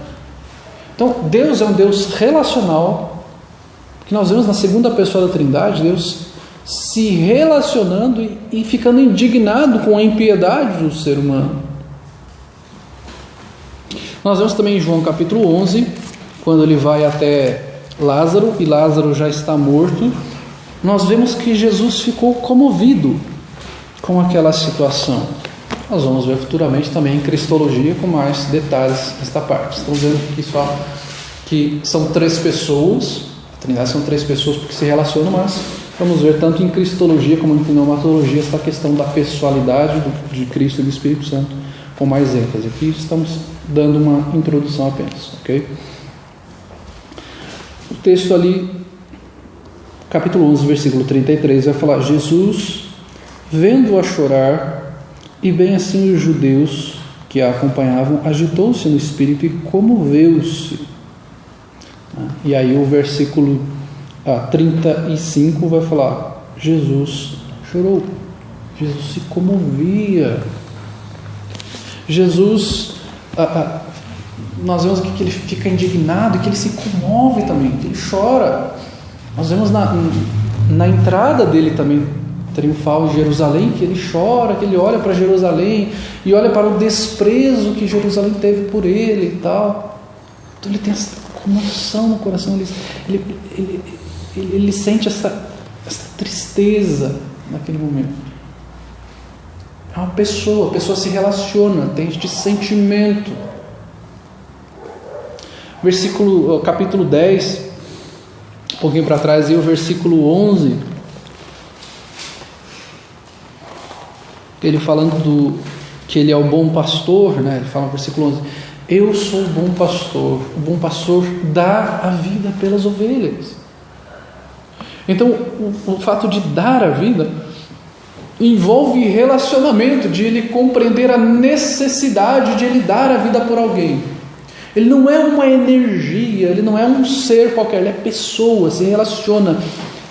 Então Deus é um Deus relacional, que nós vemos na segunda pessoa da Trindade, Deus se relacionando e ficando indignado com a impiedade do ser humano. Nós vemos também em João capítulo 11, quando ele vai até Lázaro, e Lázaro já está morto, nós vemos que Jesus ficou comovido com aquela situação. Nós vamos ver futuramente também em Cristologia com mais detalhes nesta parte. Estamos vendo aqui só que são 3 pessoas, a Trindade são 3 pessoas porque se relacionam, mas vamos ver tanto em Cristologia como em Pneumatologia esta questão da pessoalidade de Cristo e do Espírito Santo com mais ênfase. Aqui estamos dando uma introdução apenas, ok? O texto ali capítulo 11, versículo 33, vai falar: Jesus, vendo-a chorar, e bem assim os judeus que a acompanhavam, agitou-se no espírito e comoveu-se. E aí o versículo 35 vai falar: Jesus chorou, Jesus se comovia. Jesus, nós vemos aqui que ele fica indignado e que ele se comove também, que ele chora. Nós vemos na entrada dele também, triunfal em Jerusalém, que ele chora, que ele olha para Jerusalém e olha para o desprezo que Jerusalém teve por ele e tal. Então ele tem essa comoção no coração, ele sente essa tristeza naquele momento. É uma pessoa, a pessoa se relaciona, tem este sentimento. Capítulo 10, um pouquinho para trás, e o versículo 11, ele falando que ele é o bom pastor, né? Ele fala no versículo 11: eu sou o bom pastor dá a vida pelas ovelhas. Então o fato de dar a vida envolve relacionamento, de ele compreender a necessidade de ele dar a vida por alguém. Ele não é uma energia, ele não é um ser qualquer, ele é pessoa, se relaciona.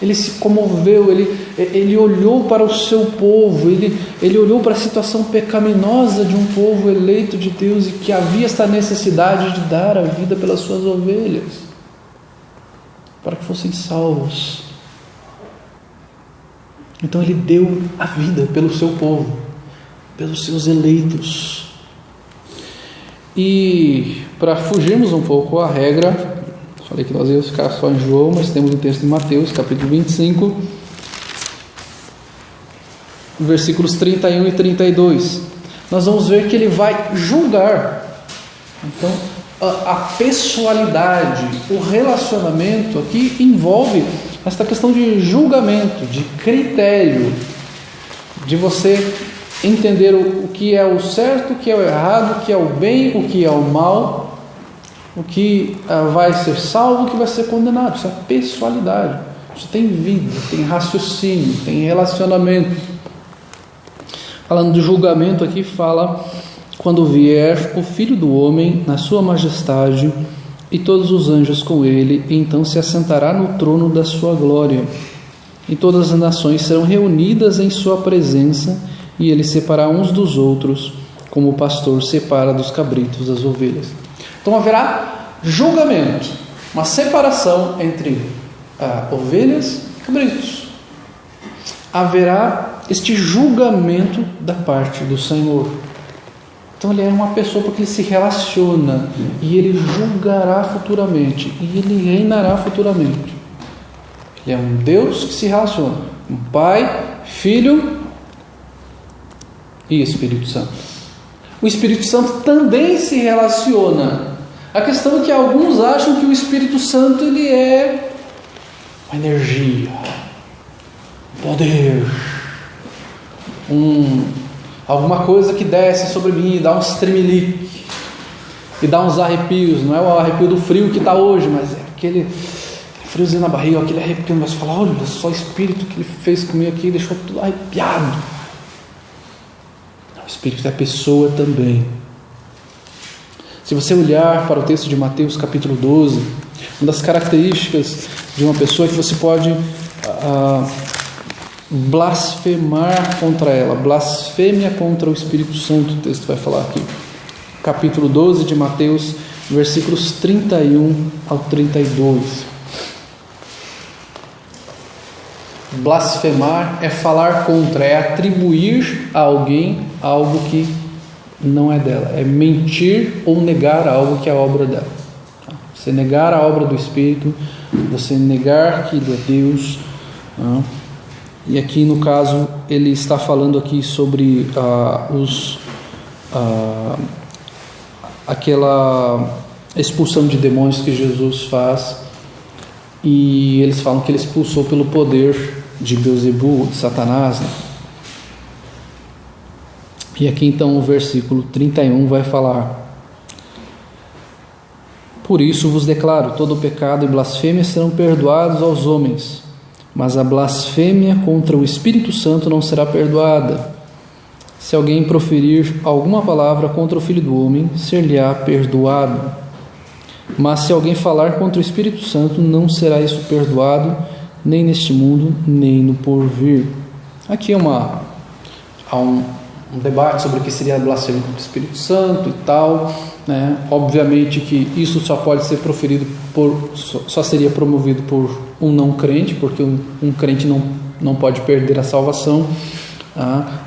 Ele se comoveu, ele olhou para o seu povo, ele olhou para a situação pecaminosa de um povo eleito de Deus e que havia esta necessidade de dar a vida pelas suas ovelhas, para que fossem salvos. Então ele deu a vida pelo seu povo, pelos seus eleitos. E para fugirmos um pouco à regra, falei que nós íamos ficar só em João, mas temos o texto de Mateus, capítulo 25, versículos 31 e 32. Nós vamos ver que ele vai julgar. Então, a pessoalidade, o relacionamento aqui envolve esta questão de julgamento, de critério, de você entender o que é o certo, o que é o errado, o que é o bem, o que é o mal, o que vai ser salvo, o que vai ser condenado. Isso é pessoalidade. Isso tem vida, tem raciocínio, tem relacionamento. Falando de julgamento aqui, fala: quando vier o Filho do Homem na sua majestade e todos os anjos com ele, então se assentará no trono da sua glória, e todas as nações serão reunidas em sua presença, e ele separará uns dos outros, como o pastor separa dos cabritos as ovelhas. Então haverá julgamento, uma separação entre ovelhas e cabritos. Haverá este julgamento da parte do Senhor. Então ele é uma pessoa porque ele se relaciona e ele julgará futuramente e ele reinará futuramente. Ele é um Deus que se relaciona, um Pai, Filho e Espírito Santo. O Espírito Santo também se relaciona. A questão é que alguns acham que o Espírito Santo ele é uma energia, um poder, alguma coisa que desce sobre mim, dá uns tremelique e dá uns arrepios. Não é o arrepio do frio que está hoje, mas é aquele friozinho na barriga, aquele arrepio. Mas fala: olha só o Espírito que ele fez comigo aqui, deixou tudo arrepiado. O Espírito é pessoa também. Se você olhar para o texto de Mateus capítulo 12, uma das características de uma pessoa é que você pode blasfemar contra ela, blasfêmia contra o Espírito Santo. O texto vai falar aqui, capítulo 12 de Mateus, versículos 31 ao 32. Blasfemar é falar contra, é atribuir a alguém algo que não é dela, é mentir ou negar algo que é obra dela. Você negar a obra do Espírito, você negar que Ele é Deus. E aqui no caso ele está falando aqui sobre aquela expulsão de demônios que Jesus faz, e eles falam que ele expulsou pelo poder de Beelzebul, de Satanás, né? E aqui então o versículo 31 vai falar: por isso vos declaro, todo pecado e blasfêmia serão perdoados aos homens, mas a blasfêmia contra o Espírito Santo não será perdoada. Se alguém proferir alguma palavra contra o Filho do Homem, ser-lhe-á perdoado. Mas se alguém falar contra o Espírito Santo, não será isso perdoado, nem neste mundo, nem no porvir. Aqui há um debate sobre o que seria a blasfêmia contra o Espírito Santo e tal, né? Obviamente que isso só pode ser proferido só seria promovido por um não crente, porque um crente não pode perder a salvação.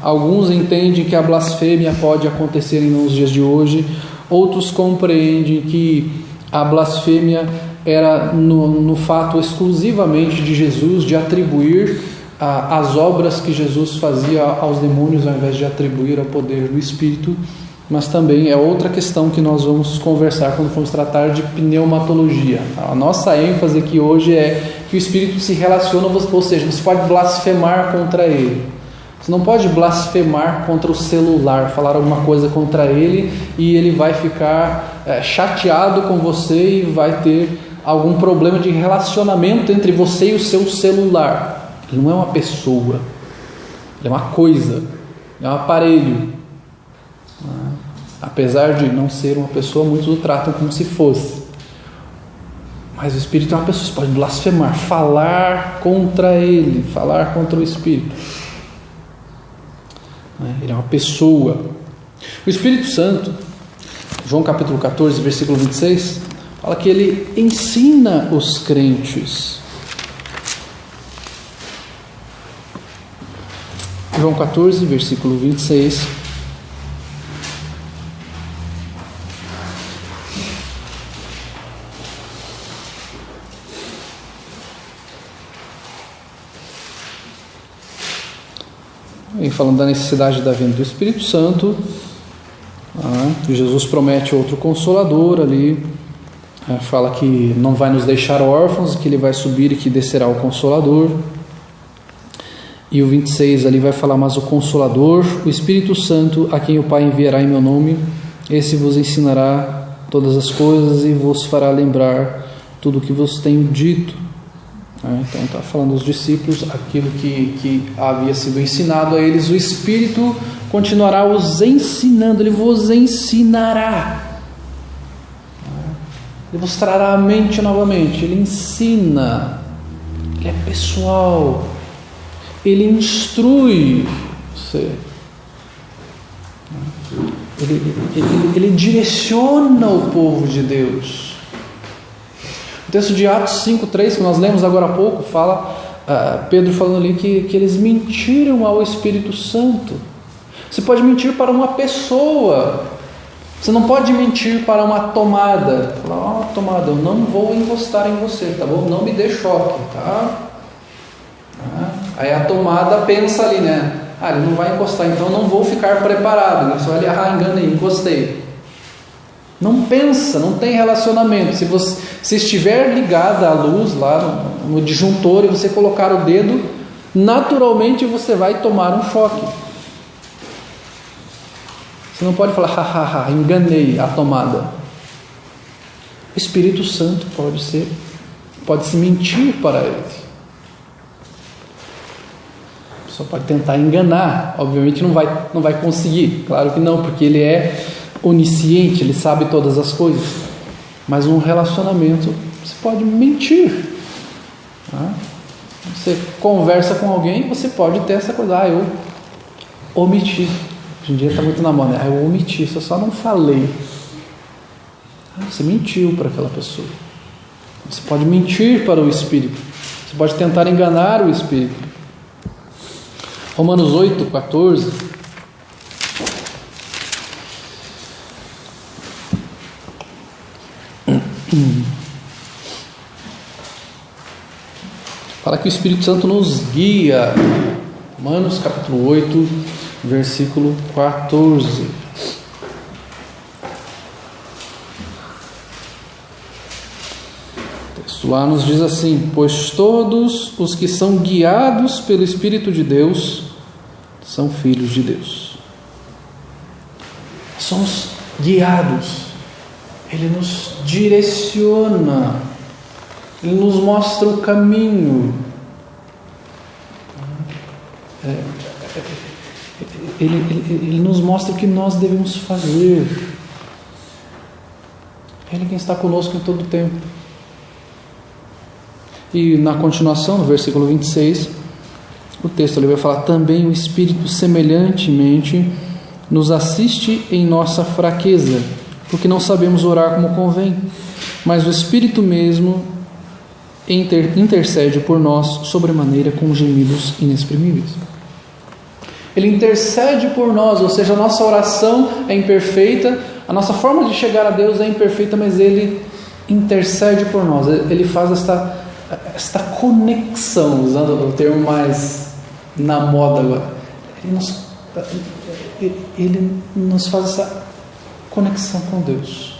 Alguns entendem que a blasfêmia pode acontecer nos dias de hoje, outros compreendem que a blasfêmia era no fato exclusivamente de Jesus, de atribuir as obras que Jesus fazia aos demônios ao invés de atribuir ao poder do Espírito. Mas também é outra questão que nós vamos conversar quando formos tratar de pneumatologia. A nossa ênfase aqui hoje é que o Espírito se relaciona, ou seja, você pode blasfemar contra ele. Você não pode blasfemar contra o celular, falar alguma coisa contra ele e ele vai ficar chateado com você e vai ter algum problema de relacionamento entre você e o seu celular. Ele não é uma pessoa, ele é uma coisa, é um aparelho. Apesar de não ser uma pessoa, muitos o tratam como se fosse. Mas o Espírito é uma pessoa, você pode blasfemar, falar contra ele, falar contra o Espírito. Ele é uma pessoa. O Espírito Santo, João capítulo 14, versículo 26, fala que ele ensina os crentes. João 14, versículo 26. Vem falando da necessidade da vinda do Espírito Santo. Jesus promete outro Consolador ali. Fala que não vai nos deixar órfãos, que ele vai subir e que descerá o Consolador. E o 26 ali vai falar: mas o Consolador, o Espírito Santo, a quem o Pai enviará em meu nome, esse vos ensinará todas as coisas e vos fará lembrar tudo o que vos tenho dito. Então está falando aos discípulos aquilo que havia sido ensinado a eles. O Espírito continuará os ensinando, ele vos ensinará, ele vos trará a mente novamente. Ele ensina, ele é pessoal, ele instrui você, ele direciona o povo de Deus. O texto de Atos 5,3, que nós lemos agora há pouco, fala, Pedro falando ali que eles mentiram ao Espírito Santo. Você pode mentir para uma pessoa, você não pode mentir para uma tomada. Falar: tomada, eu não vou encostar em você, tá bom? Não me dê choque, tá? Aí a tomada pensa ali, né? Ele não vai encostar, então eu não vou ficar preparado. Ele só olha: enganei, encostei. Não pensa, não tem relacionamento. Se estiver ligada a luz lá no disjuntor e você colocar o dedo, naturalmente você vai tomar um choque. Você não pode falar: enganei a tomada. O Espírito Santo pode se mentir para ele. Só pode tentar enganar. Obviamente não vai conseguir, claro que não, porque ele é onisciente, ele sabe todas as coisas. Mas um relacionamento, você pode mentir. Você conversa com alguém, você pode ter essa coisa: eu omiti. Hoje em dia está muito na moda, né? Eu omiti, eu só não falei. Você mentiu para aquela pessoa. Você pode mentir para o Espírito, você pode tentar enganar o Espírito. Romanos 8,14 fala que o Espírito Santo nos guia. Romanos capítulo 8, versículo 14. O texto lá nos diz assim: pois todos os que são guiados pelo Espírito de Deus são filhos de Deus. Somos guiados. Ele nos direciona, ele nos mostra o caminho. Ele nos mostra o que nós devemos fazer. Ele é quem está conosco em todo o tempo. E na continuação, no versículo 26, o texto ele vai falar: também o Espírito semelhantemente nos assiste em nossa fraqueza, porque não sabemos orar como convém, mas o Espírito mesmo intercede por nós sobremaneira com gemidos inexprimíveis. Ele intercede por nós, ou seja, a nossa oração é imperfeita, a nossa forma de chegar a Deus é imperfeita, mas Ele intercede por nós. Ele faz esta conexão, usando o termo mais na moda agora. Ele nos faz essa conexão com Deus.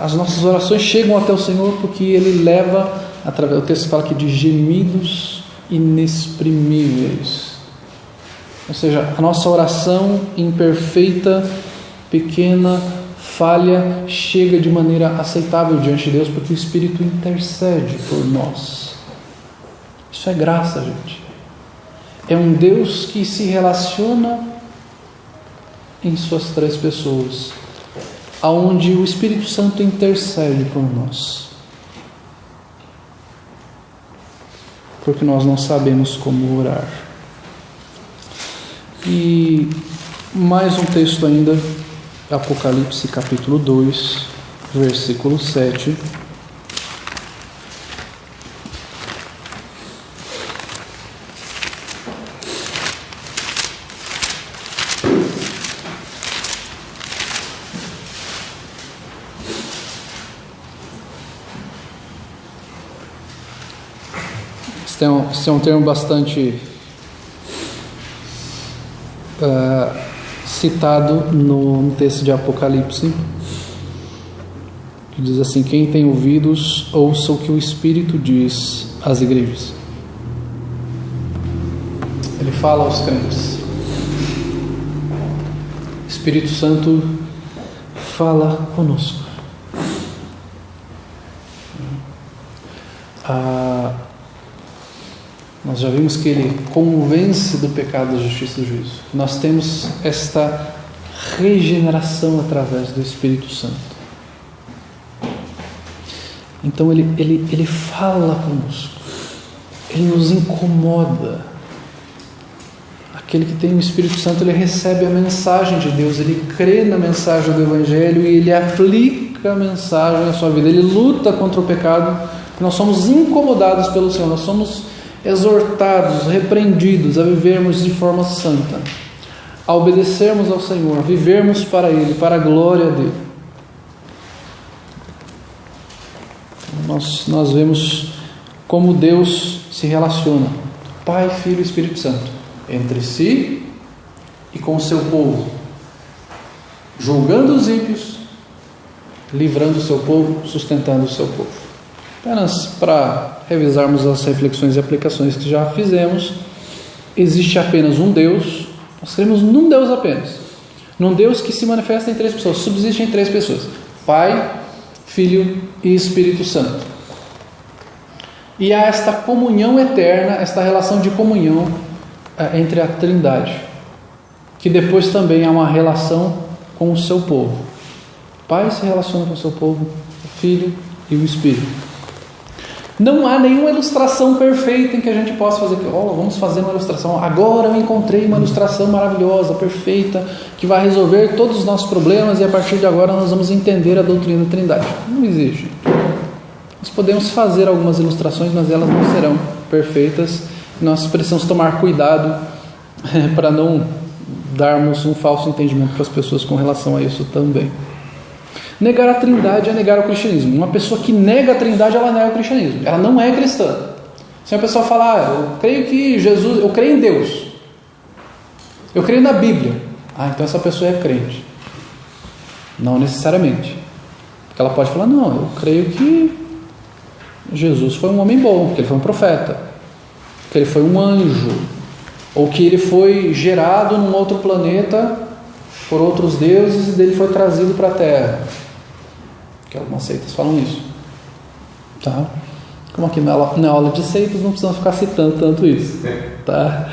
As nossas orações chegam até o Senhor porque Ele leva, o texto fala aqui de gemidos inexprimíveis. Ou seja, a nossa oração imperfeita, pequena, falha, chega de maneira aceitável diante de Deus, porque o Espírito intercede por nós. Isso é graça, gente. É um Deus que se relaciona em suas três pessoas, aonde o Espírito Santo intercede por nós, porque nós não sabemos como orar. E mais um texto ainda, Apocalipse capítulo 2, versículo 7. Esse é um termo bastante citado no texto de Apocalipse, que diz assim: quem tem ouvidos, ouça o que o Espírito diz às igrejas. Ele fala aos crentes. O Espírito Santo fala conosco. Nós já vimos que Ele convence do pecado, da justiça e do juízo. Nós temos esta regeneração através do Espírito Santo. Então Ele fala conosco. Ele nos incomoda. Aquele que tem o Espírito Santo, ele recebe a mensagem de Deus, ele crê na mensagem do Evangelho e ele aplica a mensagem na sua vida. Ele luta contra o pecado. Nós somos incomodados pelo Senhor, nós somos exortados, repreendidos a vivermos de forma santa, a obedecermos ao Senhor, a vivermos para Ele, para a glória dEle. Nós vemos como Deus se relaciona, Pai, Filho e Espírito Santo, entre si e com o seu povo, julgando os ímpios, livrando o seu povo, sustentando o seu povo. Apenas para revisarmos as reflexões e aplicações que já fizemos, existe apenas um Deus, nós cremos num Deus apenas, num Deus que se manifesta em três pessoas, subsiste em três pessoas: Pai, Filho e Espírito Santo. E há esta comunhão eterna, esta relação de comunhão entre a Trindade, que depois também há uma relação com o seu povo. O Pai se relaciona com o seu povo, o Filho e o Espírito. Não há nenhuma ilustração perfeita em que a gente possa fazer, vamos fazer uma ilustração, agora eu encontrei uma ilustração maravilhosa, perfeita, que vai resolver todos os nossos problemas e a partir de agora nós vamos entender a doutrina da Trindade. Não existe. Nós podemos fazer algumas ilustrações, mas elas não serão perfeitas. Nós precisamos tomar cuidado para não darmos um falso entendimento para as pessoas com relação a isso também. Negar a Trindade é negar o cristianismo. Uma pessoa que nega a Trindade, ela nega o cristianismo. Ela não é cristã. Se uma pessoa falar, eu creio que Jesus, eu creio em Deus, eu creio na Bíblia, então essa pessoa é crente. Não necessariamente. Porque ela pode falar, não, eu creio que Jesus foi um homem bom, que ele foi um profeta, que ele foi um anjo, ou que ele foi gerado num outro planeta por outros deuses e dele foi trazido para a terra. Que algumas seitas falam isso, tá? Como aqui na aula de seitas, não precisamos ficar citando tanto isso. Tá?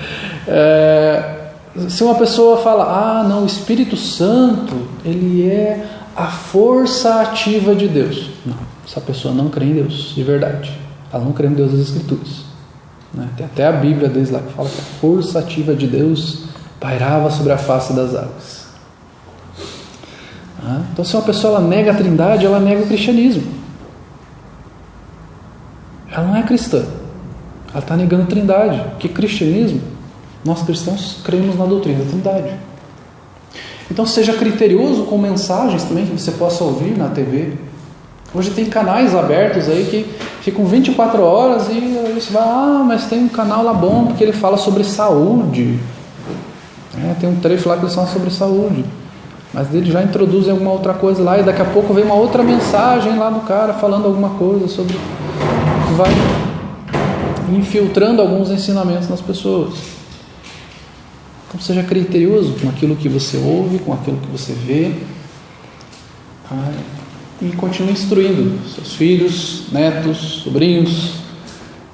Se uma pessoa fala, não, o Espírito Santo, ele é a força ativa de Deus. Não, essa pessoa não crê em Deus, de verdade. Ela não crê em Deus das Escrituras. Né? Tem até a Bíblia deles lá que fala que a força ativa de Deus pairava sobre a face das águas. Então, se uma pessoa ela nega a Trindade, ela nega o cristianismo. Ela não é cristã. Ela está negando a Trindade. Porque cristianismo, nós cristãos cremos na doutrina da Trindade. Então seja criterioso com mensagens também que você possa ouvir na TV. Hoje tem canais abertos aí que ficam 24 horas e aí você vai, mas tem um canal lá bom porque ele fala sobre saúde. Tem um trecho lá que eles falam sobre saúde. Mas ele já introduz alguma outra coisa lá e daqui a pouco vem uma outra mensagem lá do cara falando alguma coisa sobre... vai infiltrando alguns ensinamentos nas pessoas. Então seja criterioso com aquilo que você ouve, com aquilo que você vê, e continue instruindo seus filhos, netos, sobrinhos,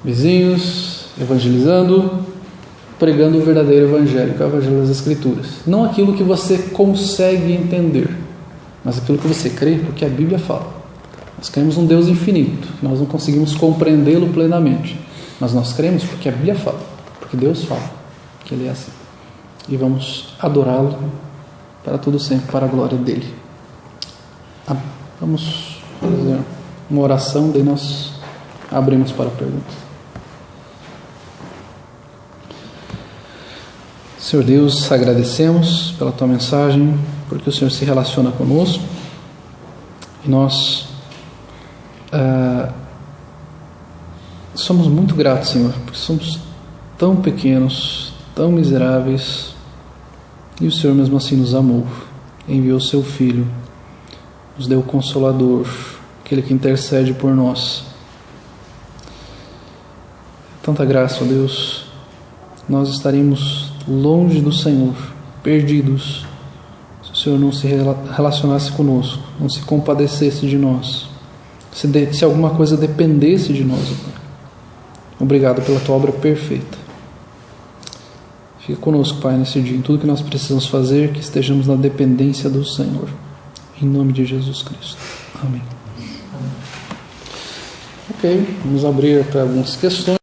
vizinhos, evangelizando, pregando o verdadeiro evangelho, que é o evangelho das Escrituras. Não aquilo que você consegue entender, mas aquilo que você crê, porque a Bíblia fala. Nós cremos num Deus infinito, nós não conseguimos compreendê-lo plenamente, mas nós cremos porque a Bíblia fala, porque Deus fala que Ele é assim. E vamos adorá-lo para todo sempre, para a glória dEle. Vamos fazer uma oração, daí nós abrimos para perguntas. Senhor Deus, agradecemos pela Tua mensagem, porque o Senhor se relaciona conosco, e nós somos muito gratos, Senhor, porque somos tão pequenos, tão miseráveis, e o Senhor mesmo assim nos amou, enviou o Seu Filho, nos deu o Consolador, aquele que intercede por nós. Tanta graça, ó Deus, nós estaríamos longe do Senhor, perdidos, se o Senhor não se relacionasse conosco, não se compadecesse de nós, se alguma coisa dependesse de nós, ó Pai. Obrigado pela Tua obra perfeita. Fica conosco, Pai, nesse dia, em tudo que nós precisamos fazer, que estejamos na dependência do Senhor. Em nome de Jesus Cristo. Amém. Ok, vamos abrir para algumas questões.